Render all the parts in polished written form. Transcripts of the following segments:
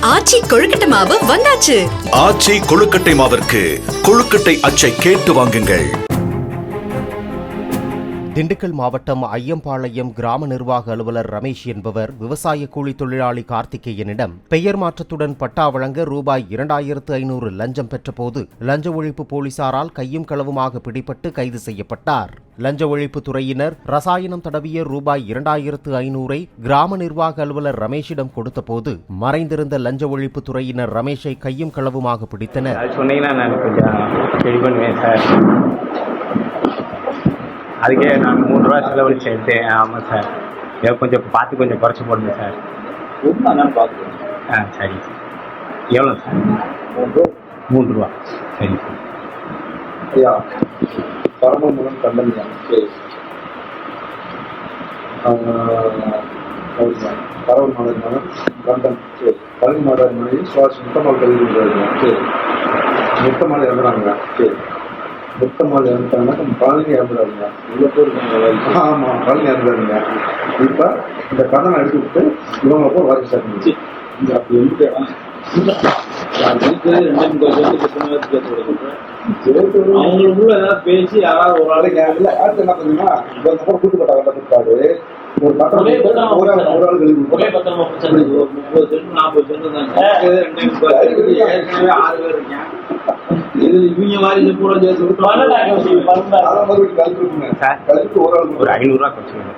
ஆச்சி கொழுக்கட்டை மாவு வந்தாச்சு. ஆச்சி கொழுக்கட்டை மாவிற்கு கொழுக்கட்டை அச்சை கேட்டு வாங்குங்கள். திண்டுக்கல் மாவட்டம் ஐயம்பாளையம் கிராம நிர்வாக அலுவலர் ரமேஷ் என்பவர் விவசாய கூலி தொழிலாளி கார்த்திகேயனிடம் பெயர் மாற்றத்துடன் பட்டா வழங்க ரூபாய் 2500 லஞ்சம் பெற்றபோது லஞ்ச ஒழிப்பு போலீசாரால் கையும் களவுமாக பிடிபட்டு கைது செய்யப்பட்டார். லஞ்ச ஒழிப்பு துறையினர் ரசாயனம் தடவிய ரூபாய் 2500 கிராம நிர்வாக அலுவலர் ரமேஷிடம் கொடுத்தபோது மறைந்திருந்த லஞ்ச ஒழிப்பு துறையினர் ரமேஷை கையும் களவுமாக பிடித்தனர். அதுக்கே நான் 3 ரூபா செலவழிச்சு எடுத்தேன். ஆமாம் சார், இதை கொஞ்சம் பார்த்து கொஞ்சம் குறைச்சி போடுங்க சார். பார்த்து சரி சார். எவ்வளோ சார்? 3 ரூபா. சரி சார். ஐயா பரமபுரம் கம்பெனி தான். சரி பரவல் மாதம் கண்டன். சரி கல்வி மாதம் மனைவி சுவாசி முத்தமால் கல்வி நிறுவனம். சரி முத்தமால் இறங்குறாங்க. சரி முத்தமால் இறந்துட்டாங்கன்னா நம்ம பழனி இறந்துடாதுங்க. இவ்வளோ பேர் இருக்காங்க. ஆமாம் பழனி இறந்துடாதுங்க. இப்போ இந்த கடனை எடுத்து விட்டு இவங்க போய் வர சார் அப்படி எந்த அவங்களுக்குள்ள ஏதாவது பேசி யாராவது ஒரு நாளைக்கு அடுத்து என்ன பண்ணுங்கன்னா இதுக்கப்புறம் கூட்டுப்பட்ட கட்ட கொடுத்தாரு. ஒரு பத்திரம் ஒரு ஆள் கழிவு 30 சென்ட் 40 சென்ட் ஏற்கனவே 6 பேர் இருக்கேன். இது இவங்க மாதிரி பூரா சேர்த்து விட்டு ஒரு 500 ரூபா கொடுத்துருங்க.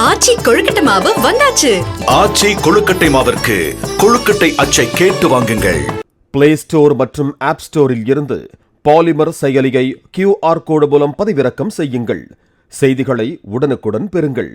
ஆச்சி கொழுக்கட்டை மாவு வந்தாச்சு. ஆச்சி கொழுக்கட்டை மாவிற்கு கொழுக்கட்டை அச்சை கேட்டு வாங்குங்கள். பிளே ஸ்டோர் மற்றும் ஆப் ஸ்டோரில் இருந்து பாலிமர் செயலியை QR கோடு மூலம் பதிவிறக்கம் செய்யுங்கள். செய்திகளை உடனுக்குடன் பெறுங்கள்.